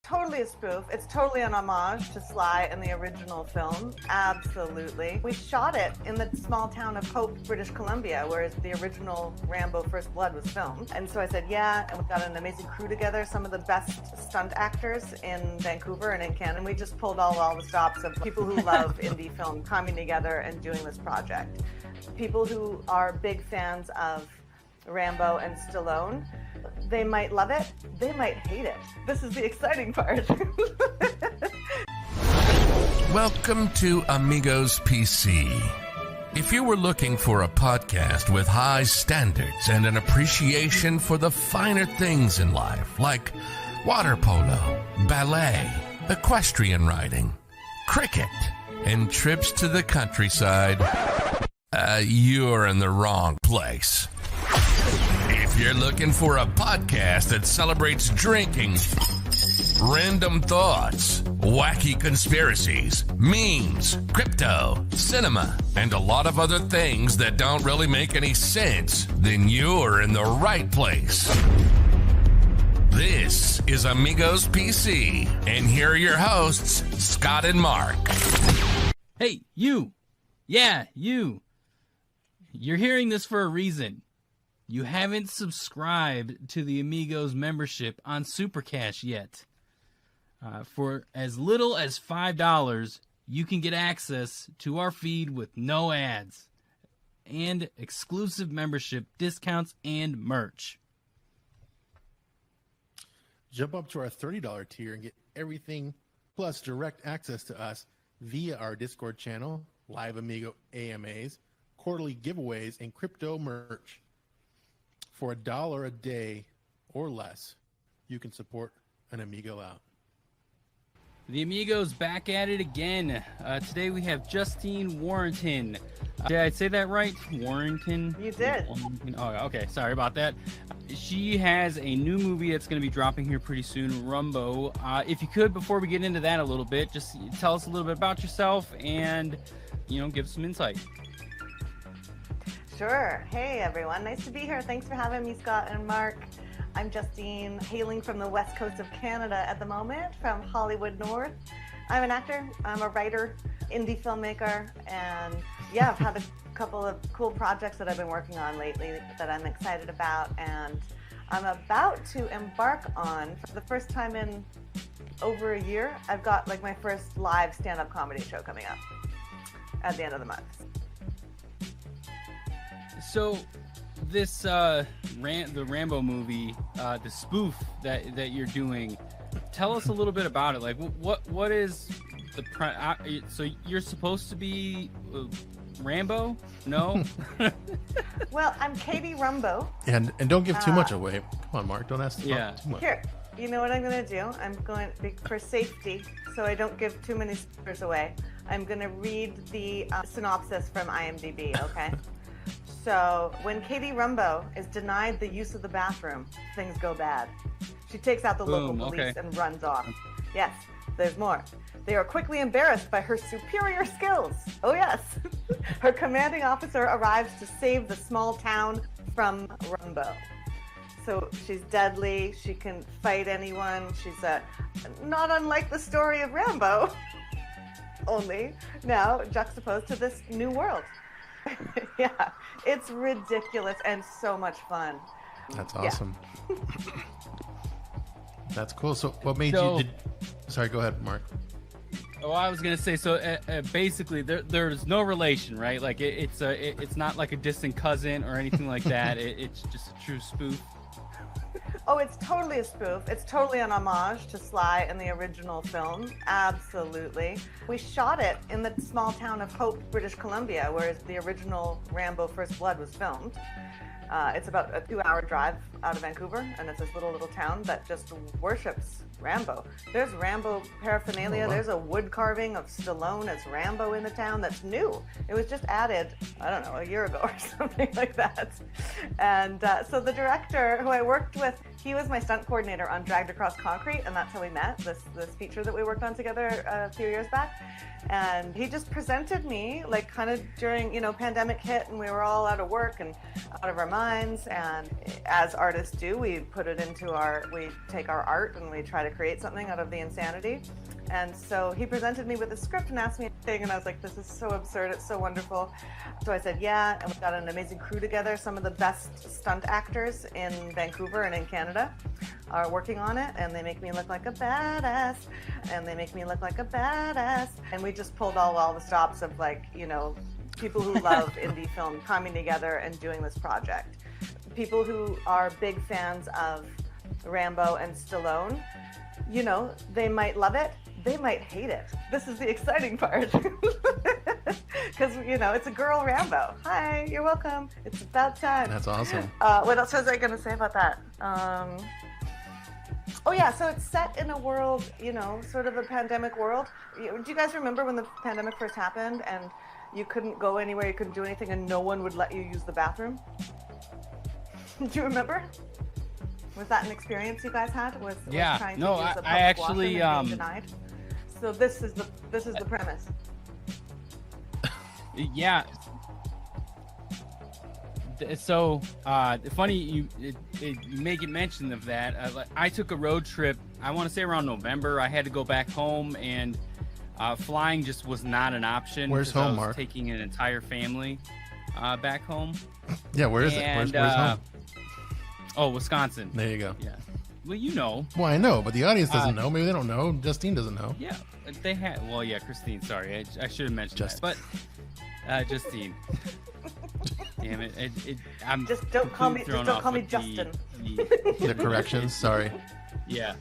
totally a spoof. It's totally an homage to Sly in the original film. Absolutely. We shot it in the small town of Hope, British Columbia, where the original Rambo First Blood was filmed. And so I said, yeah, and we've got an amazing crew together, some of the best stunt actors in Vancouver and in Canada. And we just pulled all the stops of people who love indie film coming together and doing this project. People who are big fans of Rambo and Stallone, they might love it, they might hate it. This is the exciting part. Welcome to Amigos PC. If you were looking for a podcast with high standards and an appreciation for the finer things in life, like water polo, ballet, equestrian riding, cricket, and trips to the countryside, you're in the wrong place. If you're looking for a podcast that celebrates drinking, random thoughts, wacky conspiracies, memes, crypto, cinema, and a lot of other things that don't really make any sense, then you're in the right place. This is Amigos PC, and here are your hosts, Scott and Mark. Hey, you! Yeah, you! You're hearing this for a reason. You haven't subscribed to the Amigos membership on Supercash yet. For as little as $5, you can get access to our feed with no ads and exclusive membership discounts and merch. Jump up to our $30 tier and get everything plus direct access to us via our Discord channel, live Amigo AMAs, quarterly giveaways, and crypto merch. For $1 a day or less, you can support an Amigo out. The Amigos back at it again. Today we have Justine Warrington. Did I say that right? Warrington? You did. Oh, okay. Sorry about that. She has a new movie that's going to be dropping here pretty soon, Rumbo. If you could, before we get into that a little bit, just tell us a little bit about yourself and, give us some insight. Sure. Hey, everyone. Nice to be here. Thanks for having me, Scott and Mark. I'm Justine, hailing from the west coast of Canada at the moment, from Hollywood North. I'm an actor. I'm a writer, indie filmmaker, and yeah, I've had a couple of cool projects that I've been working on lately that I'm excited about, and I'm about to embark on, for the first time in over a year, I've got my first live stand-up comedy show coming up at the end of the month. So, this the Rambo movie, the spoof that you're doing, tell us a little bit about it. What is the so you're supposed to be Rambo? No. Well, I'm Katie Rumbo. And don't give too much away. Come on, Mark. Don't ask too much. Here, you know what I'm going to do? I'm going for safety, so I don't give too many spoilers away. I'm going to read the synopsis from IMDb. Okay. So, when Katie Rumbo is denied the use of the bathroom, things go bad. She takes out the local police and runs off. Yes, there's more. They are quickly embarrassed by her superior skills. Oh yes. Her commanding officer arrives to save the small town from Rumbo. So she's deadly, she can fight anyone, she's not unlike the story of Rambo, only now juxtaposed to this new world. Yeah, it's ridiculous and so much fun. That's awesome. Yeah. That's cool. So what made you... Sorry, go ahead, Mark. Oh, I was gonna say, so basically, there's no relation, right? It's not like a distant cousin or anything like that. It's just a true spoof. Oh, it's totally a spoof. It's totally an homage to Sly in the original film. Absolutely. We shot it in the small town of Hope, British Columbia, where the original Rambo First Blood was filmed. It's about a 2-hour drive out of Vancouver, and it's this little town that just worships Rambo. There's Rambo paraphernalia. Oh, wow. There's a wood carving of Stallone as Rambo in the town that's new. It was just added, I don't know, a year ago or something like that. And so the director who I worked with He was my stunt coordinator on Dragged Across Concrete, and that's how we met, this feature that we worked on together a few years back. And he just presented me, like, kind of during, pandemic hit, and we were all out of work and out of our minds. And as artists do, we take our art and we try to create something out of the insanity. And so he presented me with a script and asked me a thing, and I was like, this is so absurd, it's so wonderful. So I said, yeah, and we got an amazing crew together. Some of the best stunt actors in Vancouver and in Canada are working on it, and they make me look like a badass, And we just pulled all the stops of, like, people who love indie film coming together and doing this project. People who are big fans of Rambo and Stallone, they might love it, they might hate it. This is the exciting part. Because, it's a girl Rambo. Hi, you're welcome. It's about time. That's awesome. What else was I going to say about that? Oh, yeah, so it's set in a world, sort of a pandemic world. Do you guys remember when the pandemic first happened and you couldn't go anywhere, you couldn't do anything, and no one would let you use the bathroom? Do you remember? Was that an experience you guys had? Was trying to use the public actually washroom and being denied? So this is the premise. Yeah. So funny you make it mention of that. I took a road trip. I want to say around November. I had to go back home, and flying just was not an option. Where's home, I was Mark? Taking an entire family back home. Yeah, where is it? Where's home? Oh, Wisconsin. There you go. Yeah. Well, you know. Well, I know, but the audience doesn't know. Maybe they don't know. Justine doesn't know. Yeah, they had. Well, yeah, Christine. Sorry, I should have mentioned that. But Justine. Damn it! I'm just don't call me Justin. The corrections. Sorry. Yeah.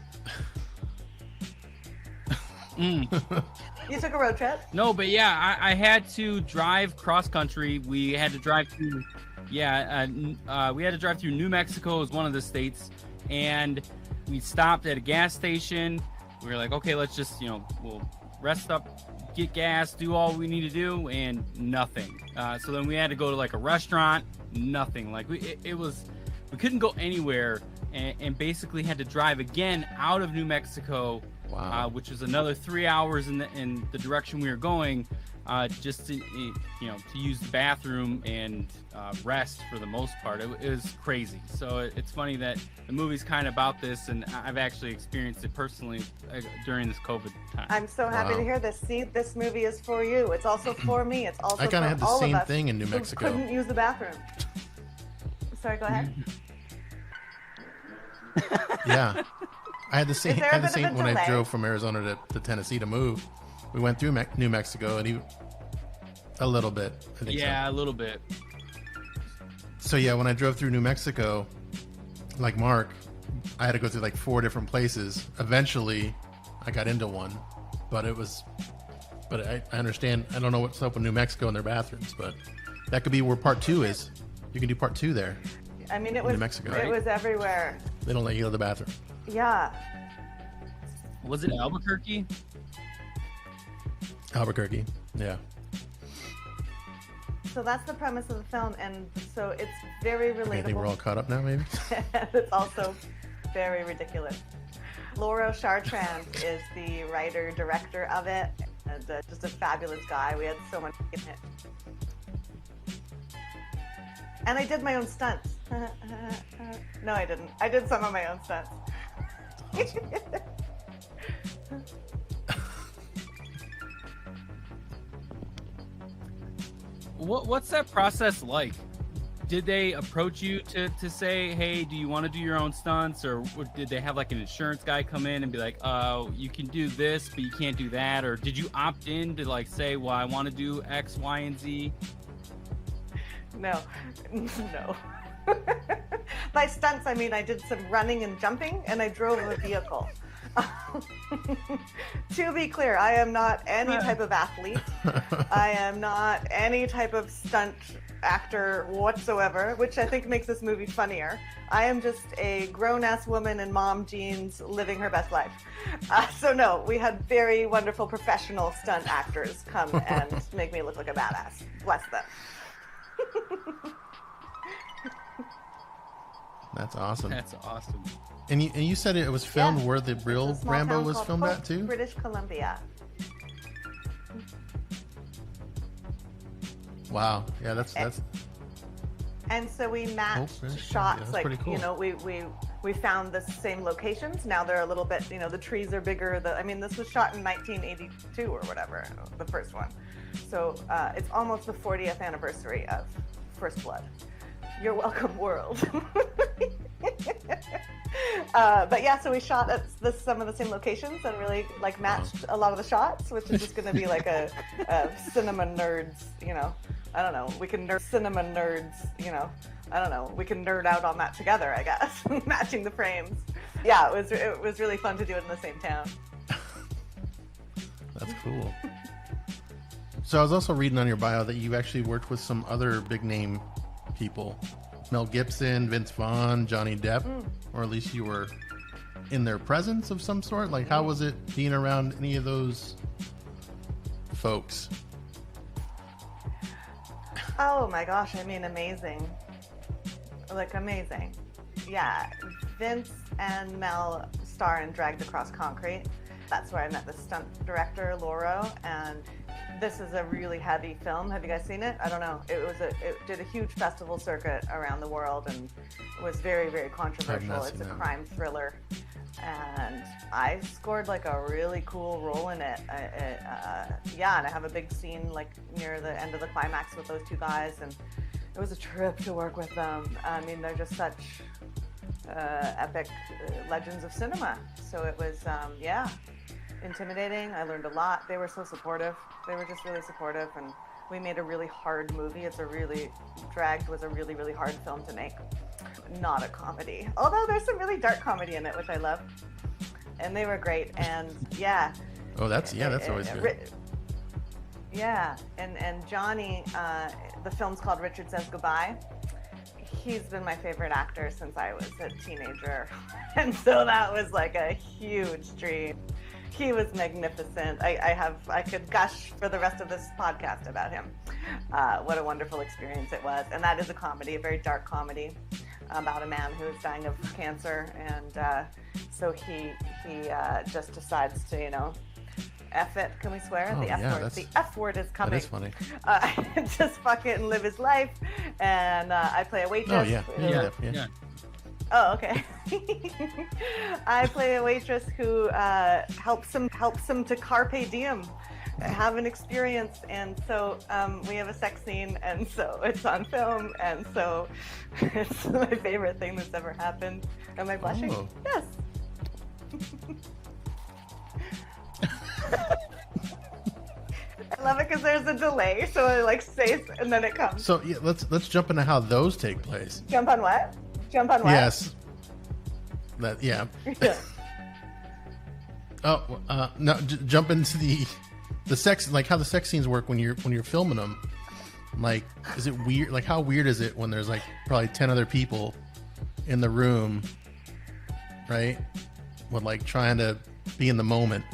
You took a road trip? No, but yeah, I had to drive cross country. We had to drive through. Yeah, we had to drive through New Mexico, as one of the states, and we stopped at a gas station. We were like, okay, let's just we'll rest up, get gas, do all we need to do, and nothing. So then we had to go to like a restaurant, nothing. Like we couldn't go anywhere, and basically had to drive again out of New Mexico, which was another 3 hours in the direction we were going, just to use the bathroom and rest for the most part. It was crazy. So it's funny that the movie's kind of about this, and I've actually experienced it personally during this COVID time. I'm so happy to hear this. See, this movie is for you. It's also for me. It's also I kind of had the all same of us thing in New who Mexico. couldn't use the bathroom. Sorry, go ahead. Yeah, I had the same. When I delay? drove from Arizona to Tennessee to move. We went through New Mexico, and a little bit. I think a little bit. So yeah, when I drove through New Mexico, like Mark, I had to go through like 4 different places. Eventually, I got into one, but I understand. I don't know what's up with New Mexico and their bathrooms, but that could be where part 2 is. You can do part 2 there. I mean, it was New Mexico. It was everywhere. They don't let you go to the bathroom. Yeah. Was it Albuquerque? Albuquerque. Yeah. So that's the premise of the film, and so it's very relatable. Okay, I think we're all caught up now, maybe. It's also very ridiculous. Lauro Chartrand is the writer-director of it, and just a fabulous guy. We had so much in it. And I did my own stunts. No, I didn't. I did some of my own stunts. Awesome. What's that process like? Did they approach you to say, hey, do you want to do your own stunts? Or did they have like an insurance guy come in and be like, oh, you can do this, but you can't do that? Or did you opt in to like say, well, I want to do X, Y, and Z? No. By stunts, I mean I did some running and jumping, and I drove a vehicle. To be clear, I am not any type of athlete. I am not any type of stunt actor whatsoever, which I think makes this movie funnier. I am just a grown-ass woman in mom jeans living her best life. So no, we had very wonderful professional stunt actors come and make me look like a badass. Bless them. That's awesome. That's awesome. And you said it was filmed where the It's a real small Rambo town was called filmed Hope, at too? British Columbia. Wow. Yeah, that's And so we matched British shots, Columbia. That's like, pretty cool. you know, we found the same locations. Now they're a little bit, you know, the trees are bigger. I mean, this was shot in 1982 or whatever, the first one. So it's almost the 40th anniversary of First Blood. You're welcome, world. But yeah, so we shot at some of the same locations and really like matched a lot of the shots, which is just going to be like a cinema nerds, you know. I don't know. We can cinema nerds, you know. I don't know. We can nerd out on that together, I guess. Matching the frames. Yeah, it was really fun to do it in the same town. That's cool. So I was also reading on your bio that you actually worked with some other big name people. Mel Gibson, Vince Vaughn, Johnny Depp, or at least you were in their presence of some sort. Like, how was it being around any of those folks? Oh my gosh, I mean, amazing. Like, amazing. Yeah, Vince and Mel star in Dragged Across Concrete. That's where I met the stunt director, Lauro, and this is a really heavy film. Have you guys seen it? I don't know. It did a huge festival circuit around the world and was very, very controversial. It's a crime thriller. And I scored like a really cool role in it. Yeah, and I have a big scene like near the end of the climax with those two guys, and it was a trip to work with them. I mean, they're just such epic legends of cinema. So it was, yeah, intimidating. I learned a lot. They were so supportive. They were just really supportive, and we made a really hard movie. Dragged was a really, really hard film to make. Not a comedy. Although there's some really dark comedy in it, which I love. And they were great. And yeah. Oh, that's always good. Yeah. And Johnny, the film's called Richard Says Goodbye. He's been my favorite actor since I was a teenager. And so that was like a huge dream. He was magnificent. I could gush for the rest of this podcast about him. What a wonderful experience it was. And that is a comedy, a very dark comedy about a man who is dying of cancer. And so he just decides to, you know, F it. Can we swear? Oh, the F word. The F word is coming. That is funny. Just fuck it and live his life. And I play a waitress. Oh, yeah. Oh, okay. I play a waitress who helps him to carpe diem, have an experience, and so we have a sex scene, and so it's on film, and so it's my favorite thing that's ever happened. Am I blushing? Oh. Yes. I love it because there's a delay, so it like stays and then it comes. So yeah, let's jump into how those take place. Jump on what? Yes. Yeah. No, jump into the sex, like how the sex scenes work when you're filming them. Like, is it weird? Like, how weird is it when there's like probably 10 other people in the room, right? With like trying to be in the moment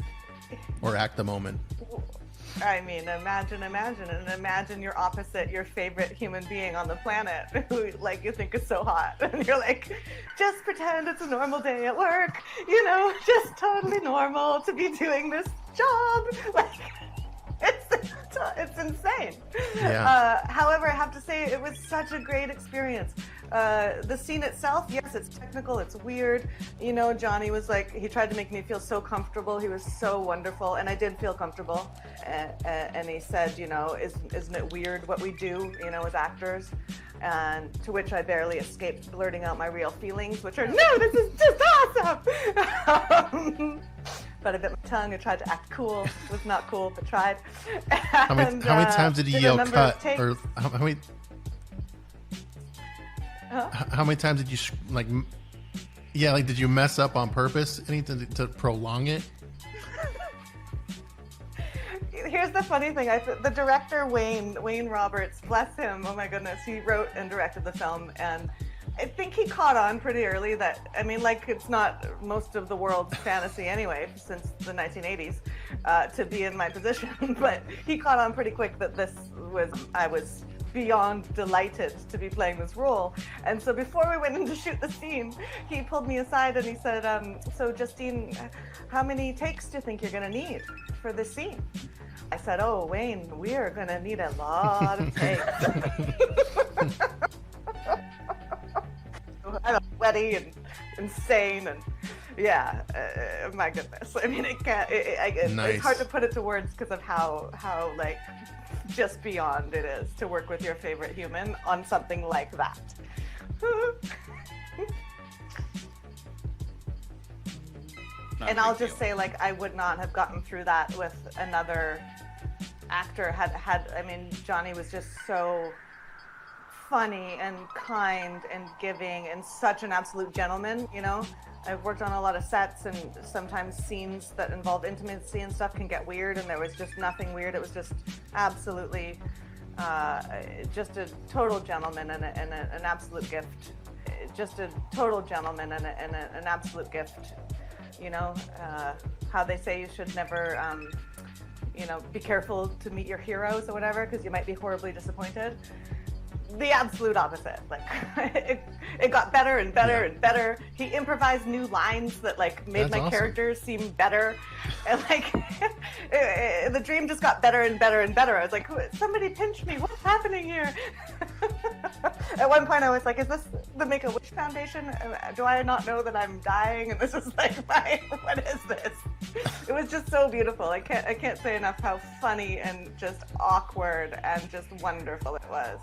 or act the moment. I mean, imagine your opposite, your favorite human being on the planet who, like, you think is so hot. And you're like, just pretend it's a normal day at work, you know, just totally normal to be doing this job. Like, it's insane. Yeah. However, I have to say, it was such a great experience. The scene itself, yes, it's technical, it's weird. You know, Johnny was like, he tried to make me feel so comfortable. He was so wonderful, and I did feel comfortable. And he said, you know, isn't it weird what we do, you know, as actors? And to which I barely escaped blurting out my real feelings, which are, no, this is just awesome! But I bit my tongue and tried to act cool. It was not cool, but tried. How many times did you yell cut? Or how many... Huh? How many times did you did you mess up on purpose? Anything to prolong it? Here's the funny thing. The director, Wayne Roberts, bless him. Oh my goodness. He wrote and directed the film, and I think he caught on pretty early that, I mean, like, it's not most of the world's fantasy anyway, since the 1980s, to be in my position, but he caught on pretty quick that I was beyond delighted to be playing this role. And so before we went in to shoot the scene, he pulled me aside and he said, so Justine, how many takes do you think you're going to need for this scene? I said, oh, Wayne, we are going to need a lot of takes. I'm sweaty and insane and yeah, my goodness. I mean, it's hard to put it to words because of how like just beyond it is to work with your favorite human on something like that. And I'll just say, like, I would not have gotten through that with another actor. I mean, Johnny was just so funny and kind and giving and such an absolute gentleman, you know? I've worked on a lot of sets, and sometimes scenes that involve intimacy and stuff can get weird, and there was just nothing weird. It was just absolutely just a total gentleman and an absolute gift. Just a total gentleman and an absolute gift. You know, how they say you should never, you know, be careful to meet your heroes or whatever, because you might be horribly disappointed. The absolute opposite. Like, it got better and better and better. He improvised new lines that like made my characters seem better, and like the dream just got better and better and better. I was like, somebody pinch me, what's happening here? At one point I was like, is this the Make-A-Wish Foundation? Do I not know that I'm dying and this is like what is this? It was just so beautiful. I can't say enough how funny and just awkward and just wonderful it was.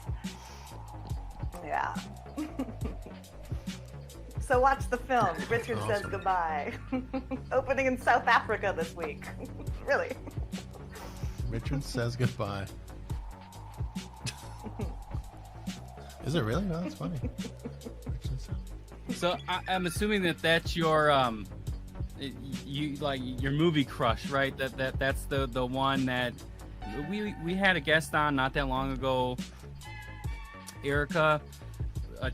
Yeah. So watch the film, Richard Says Goodbye. Opening in South Africa this week. Really. Richard Says Goodbye. Is it really? No, that's funny. So I'm assuming that's your you like your movie crush, right? That's the one that we had a guest on not that long ago, Erica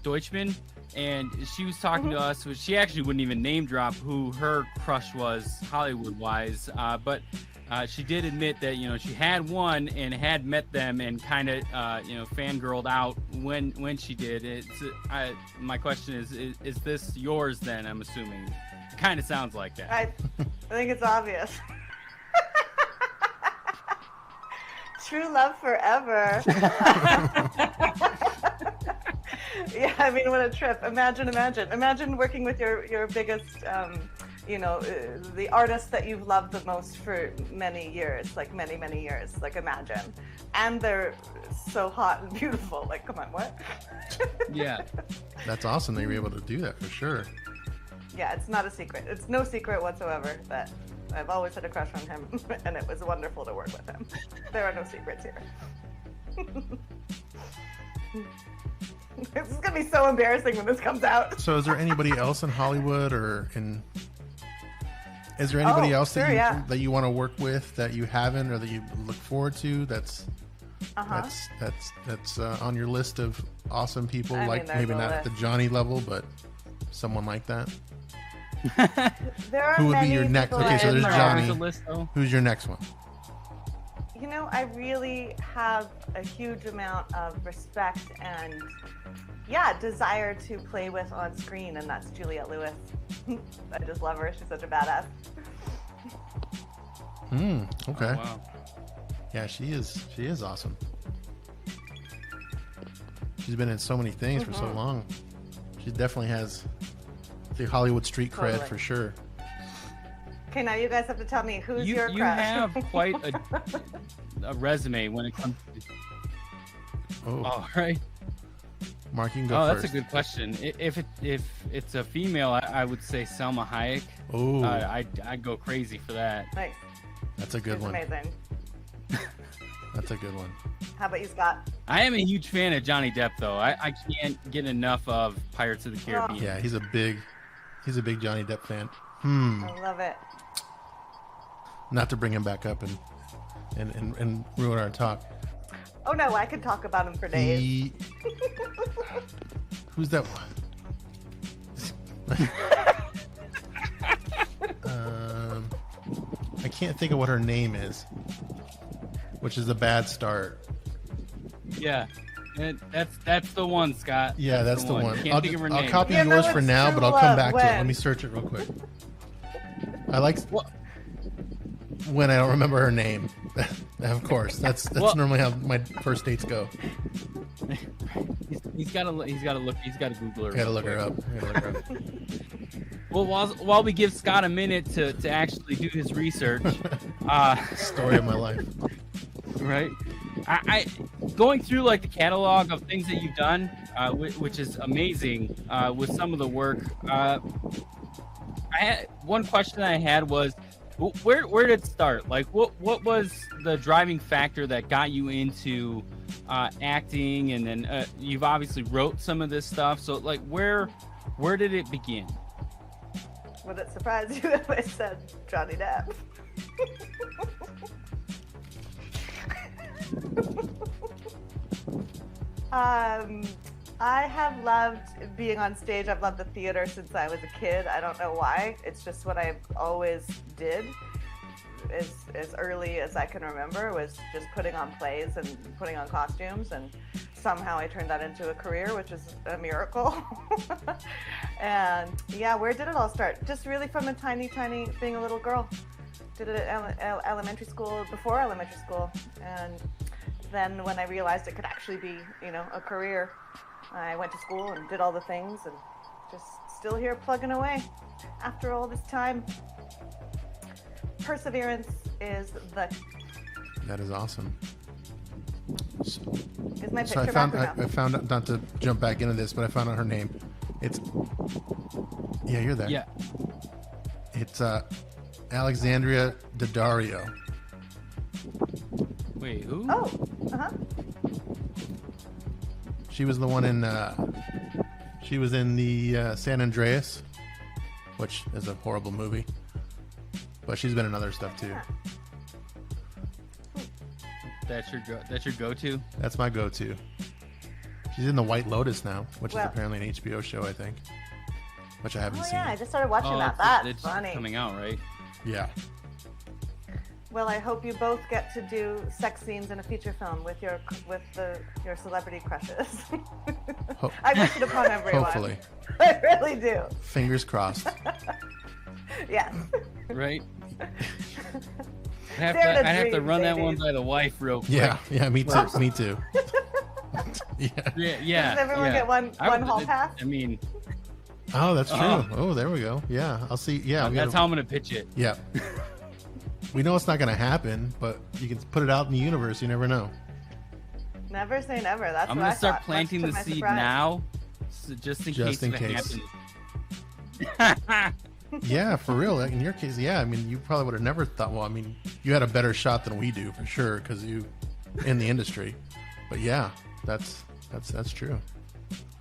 Deutschman, and she was talking to us. She actually wouldn't even name drop who her crush was Hollywood wise, but she did admit that, you know, she had one and had met them and kind of you know, fangirled out when she did. My question is this yours then? I'm assuming. It kind of sounds like that. I think it's obvious. True love forever. Yeah, I mean, what a trip. Imagine working with your biggest, you know, the artist that you've loved the most for many years, like many years, like imagine. And they're so hot and beautiful. Like, come on, what? Yeah. That's awesome that you were able to do that for sure. Yeah, it's not a secret. It's no secret whatsoever that I've always had a crush on him, and it was wonderful to work with him. There are no secrets here. This is going to be so embarrassing when this comes out. So is there anybody else in Hollywood is there anybody else that you want to work with that you haven't, or that you look forward to that's on your list of awesome people? Like, maybe not at the Johnny level, but someone like that? There are Who would be your next? Okay, so there's Johnny. Who's your next one? You know, I really have a huge amount of respect and, yeah, desire to play with on screen, and that's Juliette Lewis. I just love her. She's such a badass. Okay. Oh, wow. Yeah, she is awesome. She's been in so many things for so long. She definitely has the Hollywood street cred for sure. Okay, now you guys have to tell me who's your crush. You have quite a resume when it comes to... All right. Mark, you can go first. That's a good question. If it's a female, I would say Selma Hayek. Oh. I'd go crazy for that. Nice. That's a good one. Amazing. That's a good one. How about you, Scott? I am a huge fan of Johnny Depp, though. I can't get enough of Pirates of the Caribbean. Yeah, he's a big Johnny Depp fan. I love it. Not to bring him back up and ruin our talk. Oh no, I could talk about him for days. Who's that one? I can't think of what her name is, which is a bad start. Yeah. That's the one, Scott. Yeah, that's the one. Can't think of her I'll name. copy Yeah, yours no, for it's now, true but I'll come love. back to it. When? Let me search it real quick. I like when I don't remember her name. Of course, that's normally how my first dates go. He's got to Google her. Gotta look her up. Well, while we give Scott a minute to actually do his research, Story of my life. right? I going through like the catalog of things that you've done, which is amazing, with some of the work. One question I had was, where did it start? Like, what was the driving factor that got you into acting? And then you've obviously wrote some of this stuff. So, like, where did it begin? Would it surprise you if I said Johnny Depp? I have loved being on stage. I've loved the theater since I was a kid. I don't know why. It's just what I always did. As early as I can remember, was just putting on plays and putting on costumes, and somehow I turned that into a career, which is a miracle. And yeah, where did it all start? Just really from a tiny, being a little girl. Did it at elementary school, before elementary school, and then when I realized it could actually be, a career, I went to school and did all the things, and just still here plugging away after all this time. Perseverance is the... That is awesome. Is my So picture back or no? I found out, not to jump back into this, but I found out her name. It's... Yeah, you're there. Yeah. It's Alexandria Daddario. Wait, who? Oh, uh-huh. She was the one in... she was in the San Andreas, which is a horrible movie. But she's been in other stuff too. That's your go-to? That's my go-to. She's in the White Lotus now, which is Well- apparently an HBO show, I think. Which I haven't Oh seen. yeah, I just started watching that. It's That's funny. coming out, right? Yeah. Well, I hope you both get to do sex scenes in a feature film with your celebrity crushes. I wish it upon everyone. Hopefully. I really do. Fingers crossed. Yes. Right? Dare I'd to have to dream, run that one babies. by the wife real quick. Yeah, me too. Me too. Yeah. Does everyone get one hall pass? I mean, Oh, that's true. Oh, there we go. Yeah, I'll see. Yeah, that's how I'm gonna pitch it. Yeah. We know it's not going to happen, but you can put it out in the universe. You never know. Never say never. That's I'm what gonna I start thought, planting the much to my seed surprise. now, so just in Just case in it case. happens. Yeah, for real. In your case, yeah. I mean, you probably would have never thought. Well, I mean, you had a better shot than we do for sure because you in the industry. But yeah, that's true.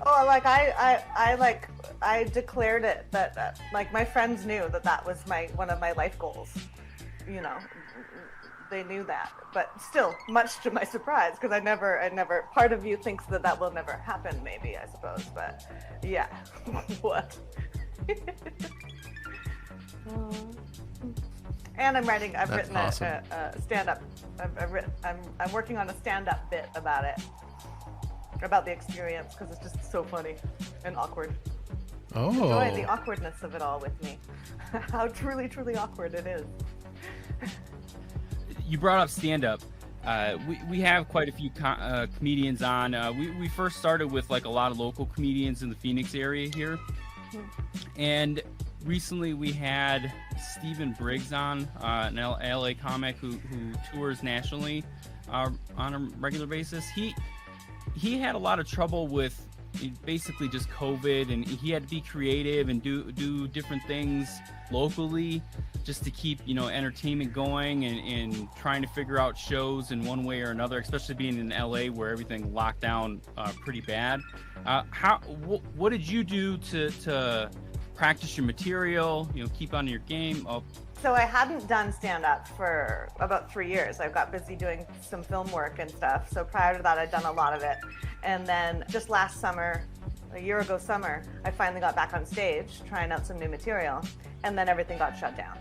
Oh, like I declared it that like my friends knew that was one of my life goals. They knew that, but still, much to my surprise, because I never. Part of you thinks that will never happen, maybe, I suppose, but yeah, what? And I've That's written awesome. a stand-up. I'm working on a stand-up bit about it, about the experience, because it's just so funny and awkward. Enjoy the Oh, awkwardness of it all with me. How truly, truly awkward it is. You brought up stand-up. We have quite a few comedians on. We first started with like a lot of local comedians in the Phoenix area here, and recently we had Stephen Briggs on, an LA comic who tours nationally on a regular basis. He had a lot of trouble with basically just COVID, and he had to be creative and do different things locally just to keep entertainment going and trying to figure out shows in one way or another, especially being in LA where everything locked down pretty bad. What did you do to practice your material, keep on your game? So I hadn't done stand-up for about 3 years. I got busy doing some film work and stuff. So prior to that, I'd done a lot of it. And then just last summer, a year ago summer, I finally got back on stage trying out some new material. And then everything got shut down.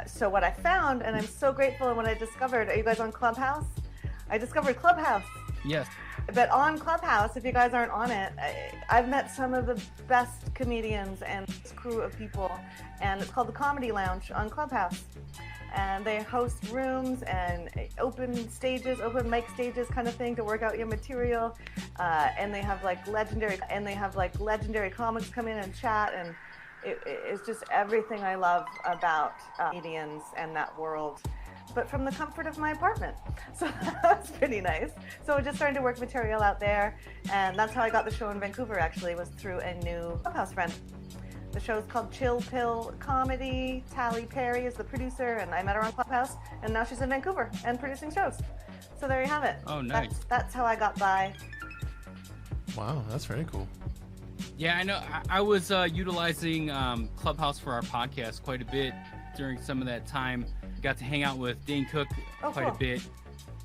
So what I found, and I'm so grateful, and what I discovered, are you guys on Clubhouse? I discovered Clubhouse. Yes. But on Clubhouse, if you guys aren't on it, I've met some of the best comedians and this crew of people, and it's called the Comedy Lounge on Clubhouse. And they host rooms and open stages, open mic stages kind of thing to work out your material. And they have like legendary comics come in and chat, and it's just everything I love about comedians and that world, but from the comfort of my apartment. So that was pretty nice. So we're just starting to work material out there, and that's how I got the show in Vancouver, actually, was through a new Clubhouse friend. The show's called Chill Pill Comedy. Tally Perry is the producer, and I met her on Clubhouse, and now she's in Vancouver and producing shows. So there you have it. Oh, nice. That's how I got by. Wow, that's very cool. Yeah, I know. I was utilizing Clubhouse for our podcast quite a bit during some of that time. Got to hang out with Dane Cook quite a bit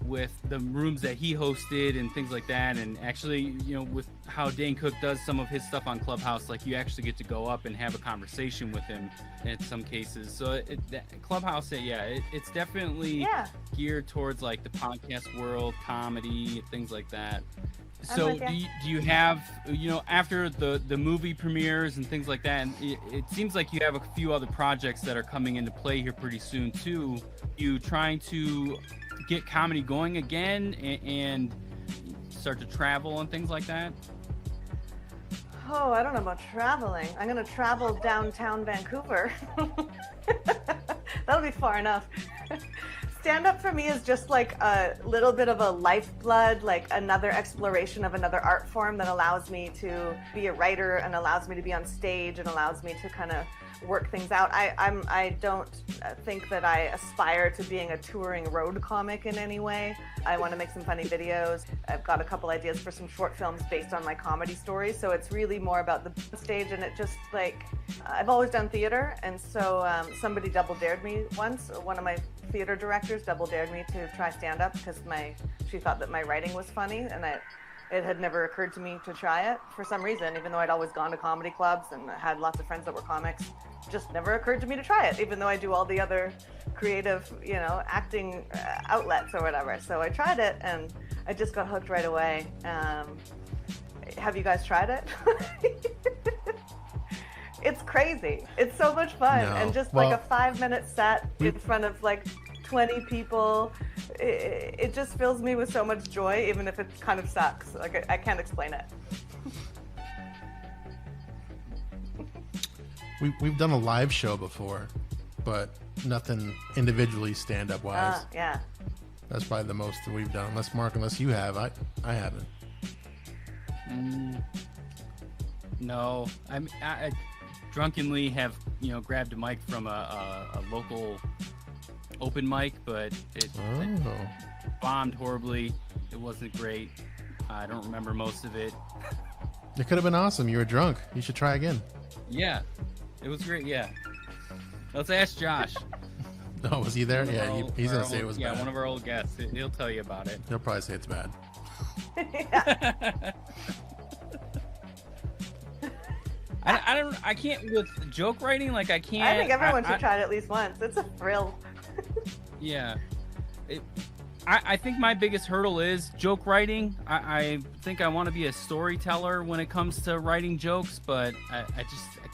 with the rooms that he hosted and things like that. And actually, you know, with how Dane Cook does some of his stuff on Clubhouse, like you actually get to go up and have a conversation with him in some cases. So Clubhouse, it's definitely geared towards like the podcast world, comedy, things like that. So do you have, you know, after the movie premieres and things like that, and it seems like you have a few other projects that are coming into play here pretty soon too. You trying to get comedy going again and start to travel and things like that? Oh, I don't know about traveling. I'm going to travel downtown Vancouver. That'll be far enough. Stand-up for me is just like a little bit of a lifeblood, like another exploration of another art form that allows me to be a writer and allows me to be on stage and allows me to kind of work things out. I don't think that I aspire to being a touring road comic in any way. I want to make some funny videos. I've got a couple ideas for some short films based on my comedy stories, so it's really more about the stage. And it just like, I've always done theater, and so somebody double dared me once. One of my theater directors double dared me to try stand-up because she thought that my writing was funny, and it had never occurred to me to try it for some reason, even though I'd always gone to comedy clubs and had lots of friends that were comics. Just never occurred to me to try it, even though I do all the other creative, you know, acting outlets or whatever. So I tried it, and I just got hooked right away. Have you guys tried it? It's crazy. It's so much fun. No. And just like a 5-minute set in front of like 20 people, it just fills me with so much joy, even if it kind of sucks. Like I can't explain it. We've done a live show before, but nothing individually stand-up wise. Yeah. That's probably the most that we've done. Unless you have. I haven't. No. I drunkenly have, you know, grabbed a mic from a local open mic, but it bombed horribly. It wasn't great. I don't remember most of it. It could have been awesome. You were drunk. You should try again. Yeah. It was great, yeah. Let's ask Josh. Oh, was he there? Yeah, he's going to say it was bad. Yeah, one of our old guests. He'll tell you about it. He'll probably say it's bad. I can't, with joke writing, like I can't. I think everyone should try it at least once. It's a thrill. Yeah. I think my biggest hurdle is joke writing. I think I want to be a storyteller when it comes to writing jokes, but I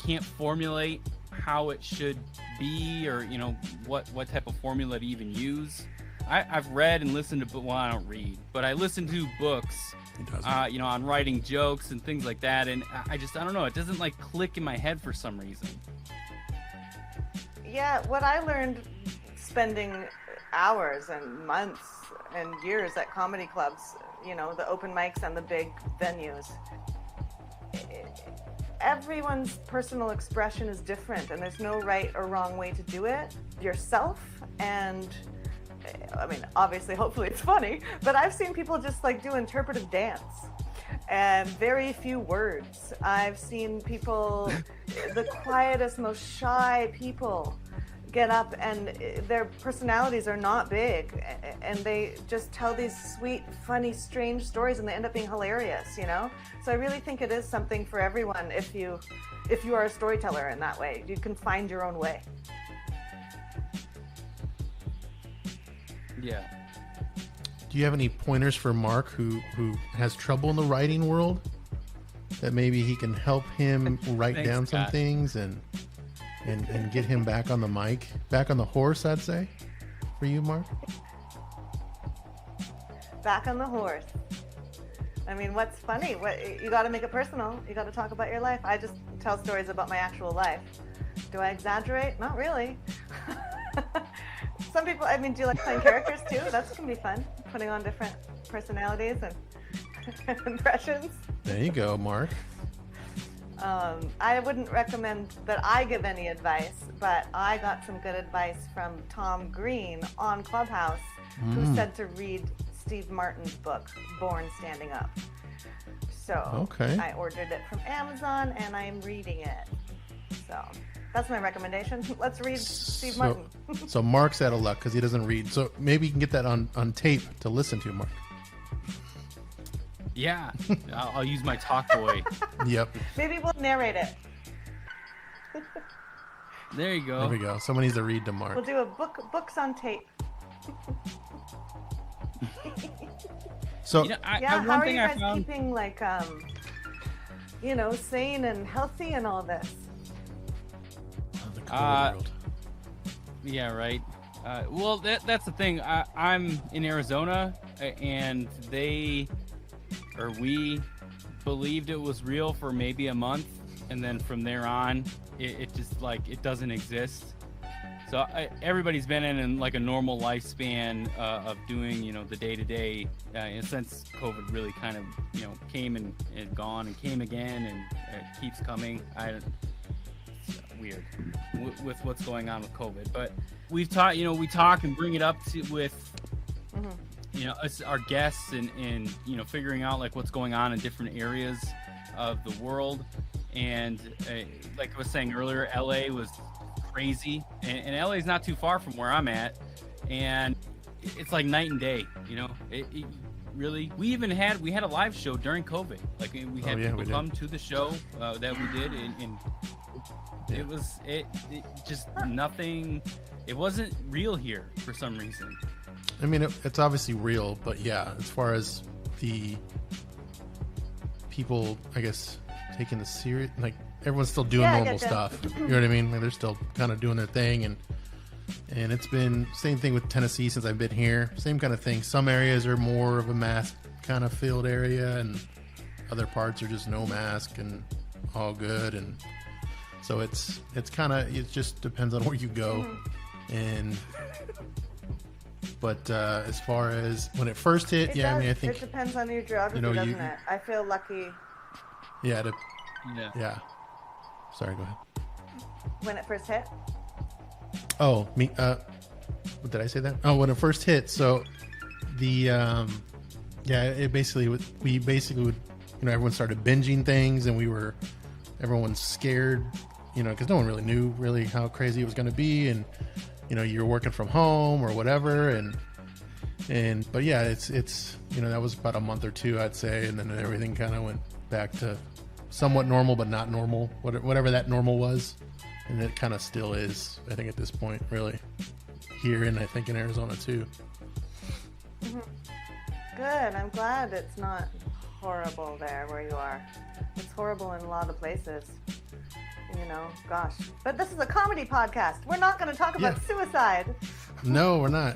can't formulate how it should be, or, you know, what type of formula to even use. I've read and listened to, well, I don't read, but I listen to books, you know, on writing jokes and things like that, and I don't know, it doesn't like click in my head for some reason. Yeah, what I learned spending hours and months and years at comedy clubs, you know, the open mics and the big venues, everyone's personal expression is different, and there's no right or wrong way to do it. Yourself, and I mean, obviously, hopefully it's funny, but I've seen people just like do interpretive dance and very few words. I've seen people, the quietest, most shy people, get up, and their personalities are not big, and they just tell these sweet, funny, strange stories, and they end up being hilarious, you know? So I really think it is something for everyone if you are a storyteller in that way. You can find your own way. Yeah. Do you have any pointers for Mark who has trouble in the writing world? That maybe he can help him write Thanks, down some Scott. things and get him back on the mic, back on the horse, I'd say, for you, Mark? Back on the horse. I mean, what's funny? You got to make it personal. You got to talk about your life. I just tell stories about my actual life. Do I exaggerate? Not really. Some people, I mean, do you like playing characters too? That can be fun. Putting on different personalities and impressions. There you go, Mark. I wouldn't recommend that I give any advice, but I got some good advice from Tom Green on Clubhouse, who said to read Steve Martin's book, Born Standing Up. So Okay. I ordered it from Amazon and I'm reading it. So that's my recommendation. Let's read Steve Martin. So Mark's out of luck because he doesn't read. So maybe you can get that on tape to listen to, Mark. Yeah, I'll use my talk boy. Yep. Maybe we'll narrate it. There you go. There we go. Someone needs to read to Mark. We'll do a books on tape. So You know, Yeah, one how are thing you I guys found. keeping sane and healthy and all this? the COVID world. Yeah, right. Well, that's the thing. I'm in Arizona, and we believed it was real for maybe a month, and then from there on, it just it doesn't exist. So everybody's been in like a normal lifespan of doing the day-to-day. And since COVID really kind of came and gone and came again and it keeps coming, it's weird with what's going on with COVID. But we talk and bring it up with us, our guests, and figuring out like what's going on in different areas of the world. And like I was saying earlier, LA was crazy, and LA is not too far from where I'm at, and it's like night and day. It really. We had a live show during COVID. Like we had people come to the show that we did, and it was just nothing. It wasn't real here for some reason. I mean, it's obviously real, but yeah, as far as the people, I guess, taking the serious, like everyone's still doing normal stuff. You know what I mean? Like they're still kind of doing their thing, and it's been same thing with Tennessee since I've been here. Same kind of thing. Some areas are more of a mask kind of filled area, and other parts are just no mask and all good. And so it just depends on where you go. And but as far as when it first hit, I mean, I think it depends on your geography, doesn't it? I feel lucky. Yeah. Yeah. Sorry, go ahead. When it first hit? Oh, me. What did I say that? Oh, when it first hit. So the it basically we basically would everyone started binging things, and everyone's scared, because no one really knew how crazy it was going to be, and you're working from home or whatever, but yeah, it's that was about a month or two, I'd say, and then everything kind of went back to somewhat normal, but not normal, whatever that normal was, and it kind of still is, I think, at this point, really, here, and I think in Arizona too. Mm-hmm. Good. I'm glad it's not horrible there where you are. It's horrible in a lot of places. Gosh. But this is a comedy podcast. We're not going to talk about suicide. No, we're not.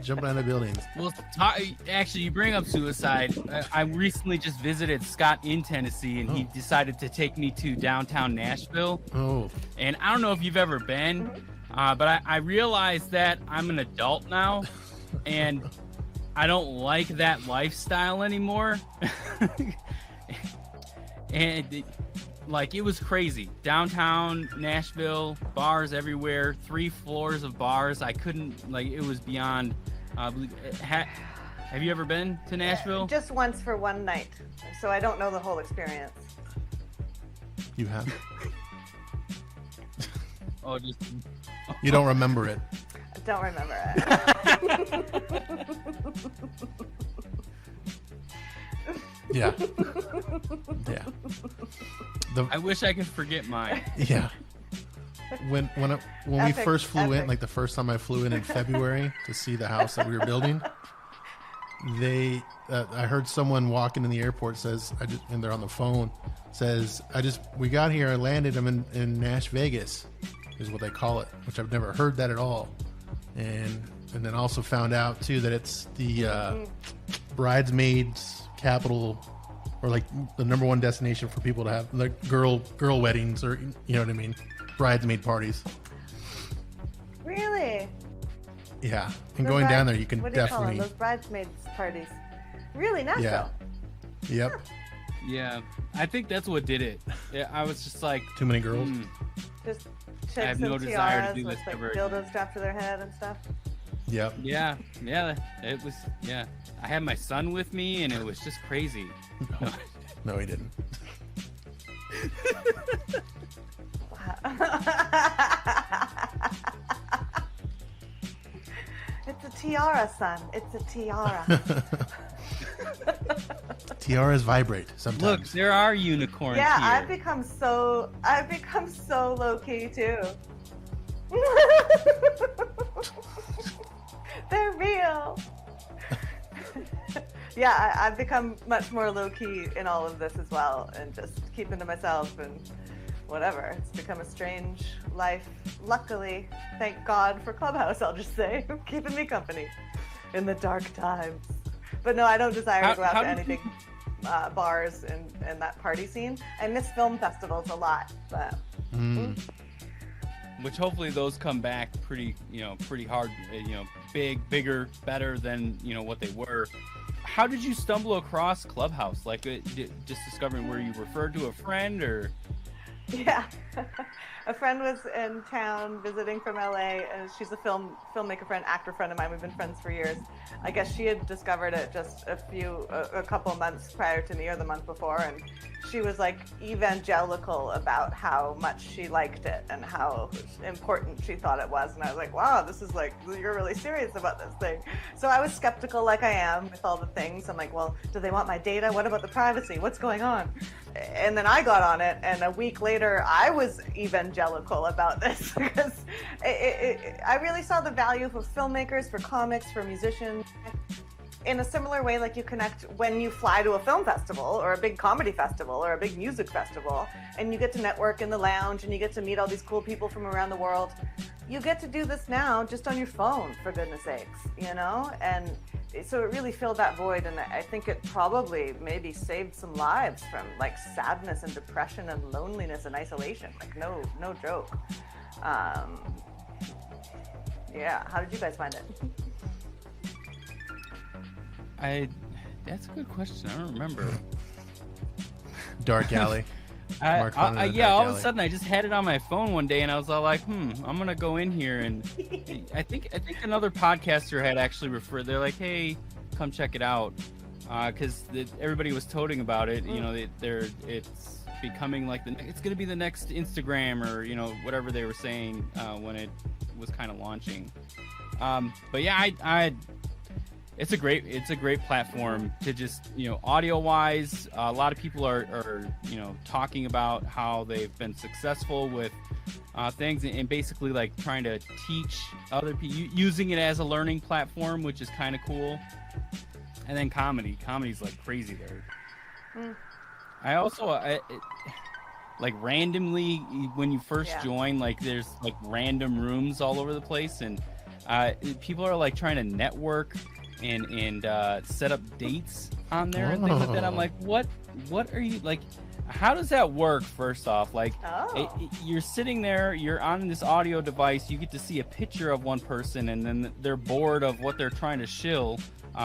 Jumping out of buildings. Well, actually, you bring up suicide. I recently just visited Scott in Tennessee, and he decided to take me to downtown Nashville. Oh. And I don't know if you've ever been, but I realized that I'm an adult now, and I don't like that lifestyle anymore. And it was crazy. Downtown Nashville, bars everywhere, 3 floors of bars. I couldn't, it was beyond. Have you ever been to Nashville? Just once for one night, so I don't know the whole experience. You have? Oh, just. You don't remember it. I don't remember it. Yeah. I wish I could forget mine. Yeah. When we first flew in, epic. the first time I flew in February to see the house that we were building, I heard someone walking in the airport and they're on the phone, we got here, I landed, I'm in Nash Vegas, is what they call it, which I've never heard that at all. And then also found out too that it's the bridesmaids capital, or like the number one destination for people to have like girl weddings, or you know what I mean, bridesmaid parties. Really? Yeah, and going down there, you can what do you call definitely them? Those bridesmaids parties. Really, Nashville. Yeah. Yep. Yeah, I think that's what did it. Yeah, I was just like, Too many girls. Just chicks I have no and desire to tiaras do with this like ever. dildos strapped to their head and stuff. Yep. Yeah, it was. Yeah, I had my son with me, and it was just crazy. No, he didn't. It's a tiara, son. It's a tiara. Tiaras vibrate sometimes. Look, there are unicorns Yeah, here. I've become so low key too. They're real. Yeah, I've become much more low key in all of this as well, and just keeping to myself and whatever. It's become a strange life. Luckily, thank God for Clubhouse, I'll just say, keeping me company in the dark times. But no, I don't desire to go out to anything, bars and that party scene. I miss film festivals a lot, but. Which hopefully those come back pretty hard, bigger, better than, what they were. How did you stumble across Clubhouse? Like, just discovering where you referred to a friend, or? Yeah, a friend was in town visiting from LA, and she's a filmmaker friend, actor friend of mine. We've been friends for years. I guess she had discovered it just a couple of months prior to me, or the month before, and she was like evangelical about how much she liked it and how important she thought it was. And I was like, wow, this is like, you're really serious about this thing. So I was skeptical, like I am with all the things. I'm like, well, do they want my data? What about the privacy? What's going on? And then I got on it, and a week later, I was evangelical about this because I really saw the value for filmmakers, for comics, for musicians. In a similar way, like you connect when you fly to a film festival or a big comedy festival or a big music festival, and you get to network in the lounge and you get to meet all these cool people from around the world. You get to do this now just on your phone, for goodness sakes, And so it really filled that void, and I think it probably maybe saved some lives from like sadness and depression and loneliness and isolation. Like no joke. Yeah, how did you guys find it? That's a good question. I don't remember. Dark alley. All of a sudden I just had it on my phone one day, and I was all like, I'm gonna go in here, and I think another podcaster had actually referred. They're like, hey, come check it out, because everybody was toting about it. It's becoming like it's gonna be the next Instagram, or whatever they were saying when it was kind of launching. But yeah, it's a great platform to just, audio wise. A lot of people are talking about how they've been successful with things, and basically like trying to teach other people, using it as a learning platform, which is kind of cool. And then comedy's like crazy there. I also like randomly, when you first join, like there's like random rooms all over the place, and people are like trying to network and set up dates on there and things like that. I'm like, what are you like? How does that work? First off, like, you're sitting there, you're on this audio device, you get to see a picture of one person, and then they're bored of what they're trying to shill,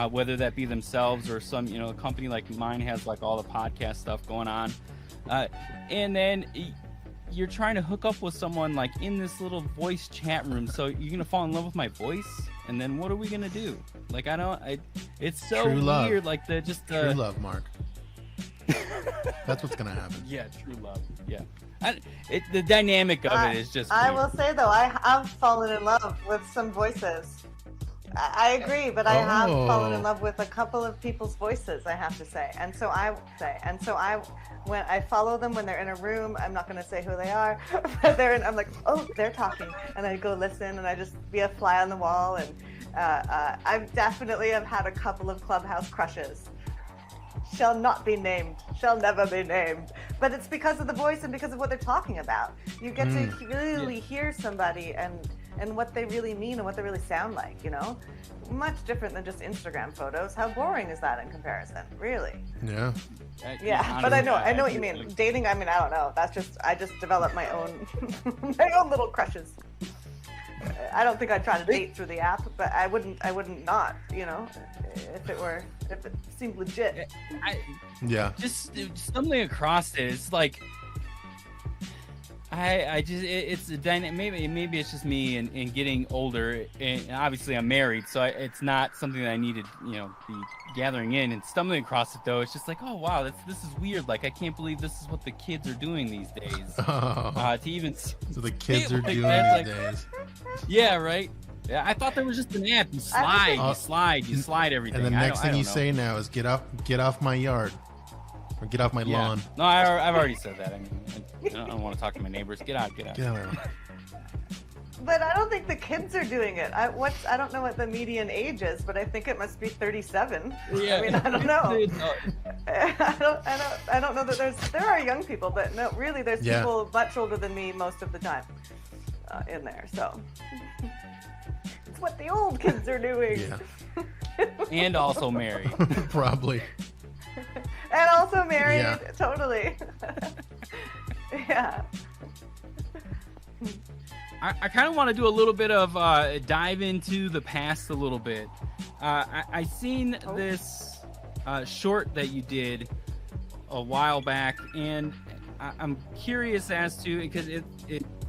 whether that be themselves or some, a company like mine has like all the podcast stuff going on, and then you're trying to hook up with someone like in this little voice chat room. So you're gonna fall in love with my voice, and then what are we gonna do? Like, it's so true love. weird. Like true love, Mark. That's what's gonna happen. Yeah, true love. Yeah, the dynamic of it is just. I will say though, I have fallen in love with some voices. I agree, but I have fallen in love with a couple of people's voices, I have to say. And so when I follow them when they're in a room, I'm not going to say who they are, but I'm like, oh, they're talking, and I go listen, and I just be a fly on the wall, and I definitely have had a couple of Clubhouse crushes. Shall not be named, shall never be named. But it's because of the voice and because of what they're talking about. You get to really hear somebody and what they really mean and what they really sound like, you know? Much different than just Instagram photos. How boring is that in comparison? Really? Yeah. Yeah, but I know what you mean. Dating, I mean, I don't know. I just developed my own my own little crushes. I don't think I'd try to date through the app, but I wouldn't not, you know, if it seemed legit. Just stumbling across it, it's like it's a dynamic. Maybe it's just me and getting older, and obviously I'm married, so it's not something that I needed, you know, be gathering in and stumbling across it though. It's just like, oh wow, this is weird. Like I can't believe this is what the kids are doing these days. To even so the kids are like doing that, these days. Yeah, right. Yeah, I thought there was just an app. You slide everything. And the next thing you say now is get off my yard. Or get off my lawn. No, I've already said that. I mean, I don't want to talk to my neighbors. Get out. But I don't think the kids are doing it. I don't know what the median age is, but I think it must be 37. Yeah. I mean, I don't know. I don't know that there are young people, but no, really, there's people much older than me most of the time in there. So it's what the old kids are doing. Yeah. And also married. Probably. And also married, totally. Yeah. I kind of want to do a little bit of dive into the past a little bit. I seen this short that you did a while back, and I'm curious as to, because it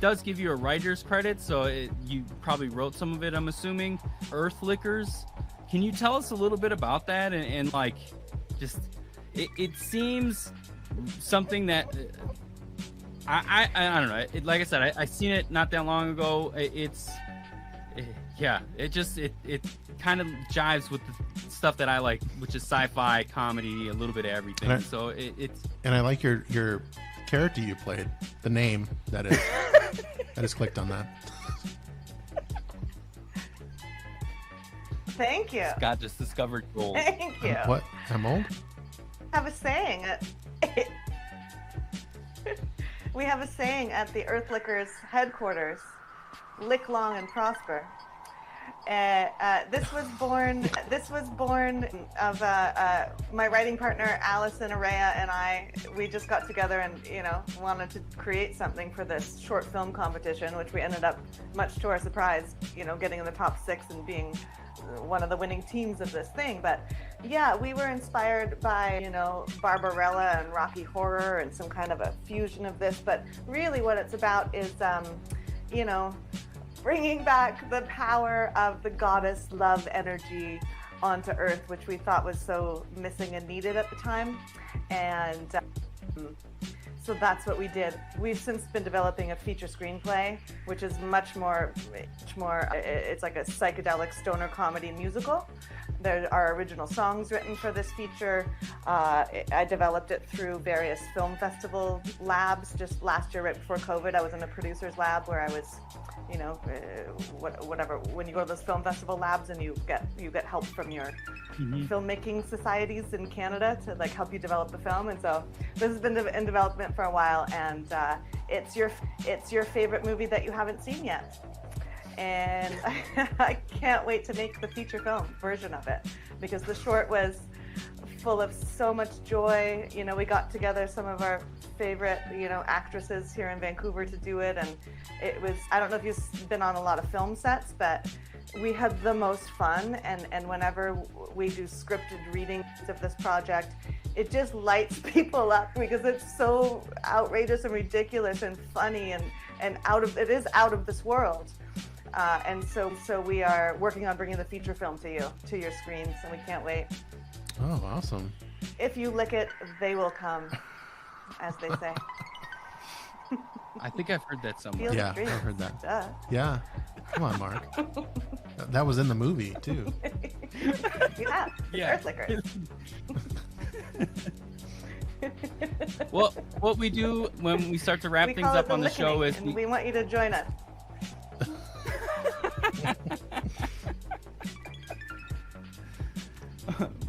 does give you a writer's credit, so you probably wrote some of it, I'm assuming. Earthlickers. Can you tell us a little bit about that and like just... It seems something that I don't know. Like I said, I seen it not that long ago. It kind of jives with the stuff that I like, which is sci-fi, comedy, a little bit of everything. And I like your character you played, the name that is. I just clicked on that. Thank you. Scott just discovered gold. Thank you. What? I'm old? Have a saying. We have a saying at the Earthlickers headquarters: "Lick long and prosper." This was born of my writing partner Allison, Aretha, and I. We just got together and wanted to create something for this short film competition, which we ended up, much to our surprise, getting in the top 6 and being one of the winning teams of this thing. But yeah, we were inspired by Barbarella and Rocky Horror and some kind of a fusion of this. But really, what it's about is bringing back the power of the goddess love energy onto Earth, which we thought was so missing and needed at the time. And so that's what we did. We've since been developing a feature screenplay, which is much more, it's like a psychedelic stoner comedy musical. There are original songs written for this feature. I developed it through various film festival labs. Just last year, right before COVID, I was in a producer's lab where I was, whatever. When you go to those film festival labs and you get help from your filmmaking societies in Canada to like help you develop the film. And so this has been in development for a while, and it's your favorite movie that you haven't seen yet. And I can't wait to make the feature film version of it, because the short was full of so much joy. We got together some of our favorite, actresses here in Vancouver to do it. And it was, I don't know if you've been on a lot of film sets, but we had the most fun. And whenever we do scripted readings of this project, it just lights people up because it's so outrageous and ridiculous and funny and it is out of this world. And so we are working on bringing the feature film to your screens, and we can't wait. Oh, awesome. If you lick it, they will come, as they say. I think I've heard that somewhere. Yeah, I've heard that. Duh. Yeah. Come on, Mark. That was in the movie, too. Yeah. Earthlickers. Well, what we do when we start to wrap things up on the show is we want you to join us.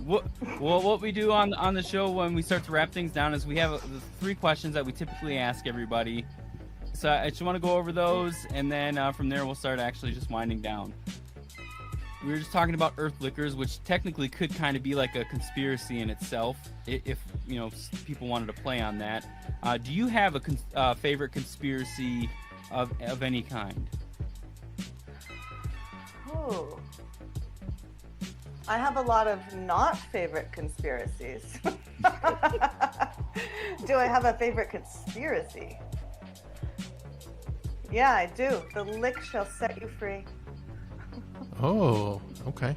what we do on the show when we start to wrap things down is we have 3 questions that we typically ask everybody. So I just want to go over those, and then from there we'll start actually just winding down. We were just talking about Earthlickers, which technically could kind of be like a conspiracy in itself, if people wanted to play on that. Do you have a favorite conspiracy of any kind? Oh, I have a lot of not favorite conspiracies. Do I have a favorite conspiracy? Yeah, I do. The lick shall set you free. Oh, okay.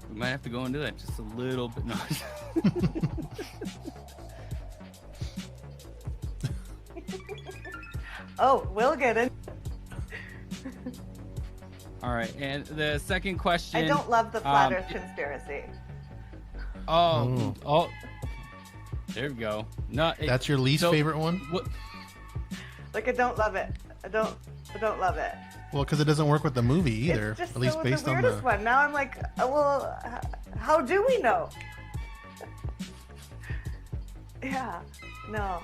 We might have to go into that just a little bit. No. Oh, we'll get in. All right, and the second question. I don't love the flat Earth conspiracy. Oh, there we go. No, that's your least favorite one. What? Like, I don't love it. I don't love it. Well, because it doesn't work with the movie either. It's just at least so based the on weirdest one. Now I'm like, well, how do we know? Yeah, no.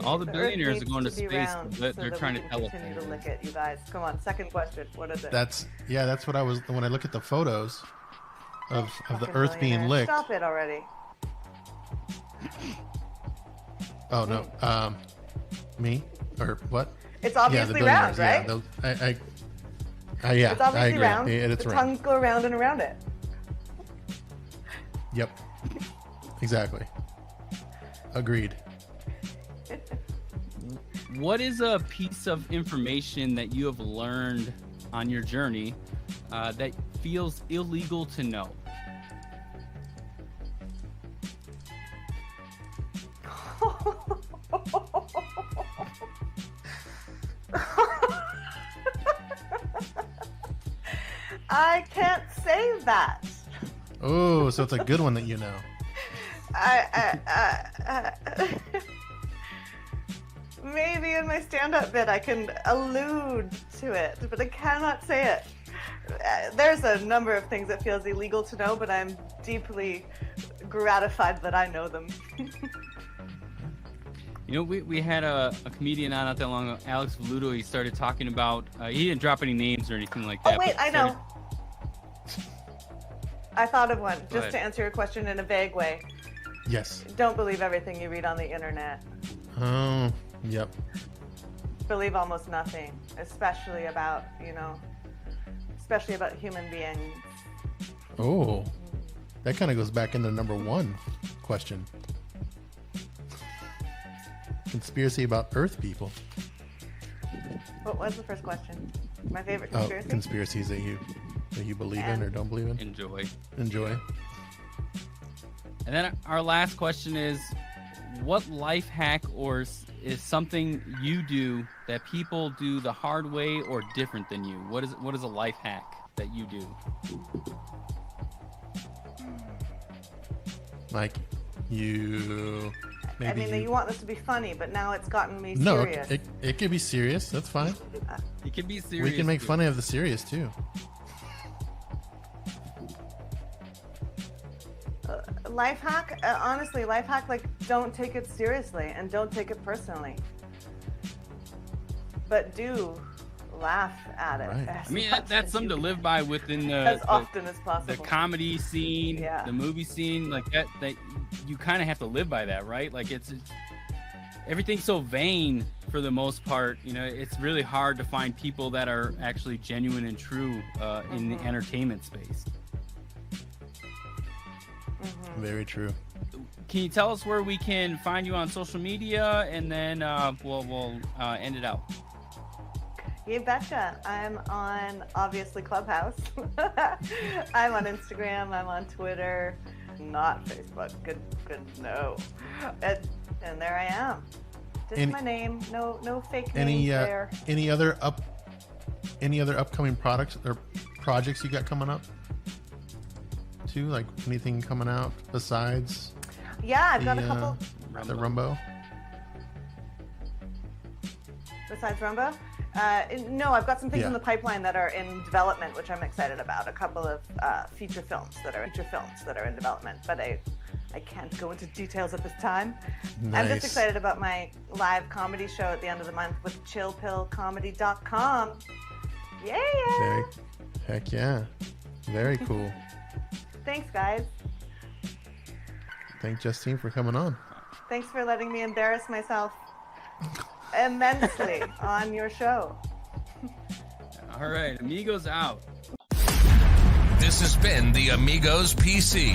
All the Earth billionaires are needs going to be space, round but so they're that trying we to can tell us. continue to lick it, you guys. Come on, second question. What is it? That's what I was when I look at the photos of the Fucking Earth being billionaire. licked. Stop it already. Oh no, me or what? It's obviously round, right? Yeah, It's obviously I agree. round. It's the round. tongues go around and around it. Yep. Exactly. Agreed. What is a piece of information that you have learned on your journey that feels illegal to know? I can't say that. Oh, so it's a good one that you know. Maybe in my stand-up bit I can allude to it, but I cannot say it. There's a number of things that feels illegal to know, but I'm deeply gratified that I know them. You know, we had a comedian on not that long ago, Alex Voluto. He started talking about, he didn't drop any names or anything like that. Oh, wait, I know. I thought of one, just ahead. to answer your question in a vague way. Yes. Don't believe everything you read on the internet. Oh, yep. Believe almost nothing, especially about human beings. Oh, that kind of goes back into number 1 question. Conspiracy about Earth people. What was the first question? My favorite conspiracy? Oh, conspiracies that you believe in or don't believe in. Enjoy. And then our last question is, what life hack is something you do that people do the hard way or different than you? What is a life hack that you do? Like you. Maybe you want this to be funny, but now it's gotten me no, serious. it could be serious. That's fine. It can be serious. We can make fun of the serious too. Life hack? Honestly, life hack, like, don't take it seriously and don't take it personally. But do laugh at it. Right. I mean, that's something to live by within as often as the possible. comedy scene, Yeah. the movie scene, like that you kind of have to live by that, right? Like it's everything's so vain for the most part. You know, it's really hard to find people that are actually genuine and true in the entertainment space. Very true. Can you tell us where we can find you on social media, and then we'll end it out? You betcha. I'm on, obviously, Clubhouse. I'm on Instagram. I'm on Twitter. Not Facebook. Good no. And there I am. Just my name. No fake names there. Any other upcoming products or projects you got coming up? Too, like anything coming out besides? Yeah, I've got a couple. The Rumbo. Besides Rumbo? No, I've got some things Yeah. in the pipeline that are in development, which I'm excited about. A couple of feature films that are in development, but I can't go into details at this time. I'm just Nice. excited about my live comedy show at the end of the month with chillpillcomedy.com. Yeah. Heck yeah. Very cool. Thanks, guys. Thank Justine for coming on. Thanks for letting me embarrass myself immensely on your show. All right, Amigos out. This has been the Amigos PC.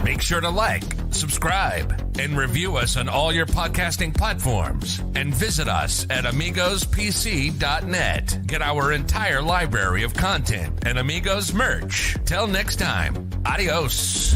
Make sure to like, subscribe, and review us on all your podcasting platforms. And visit us at AmigosPC.net. Get our entire library of content and Amigos merch. Till next time, adios.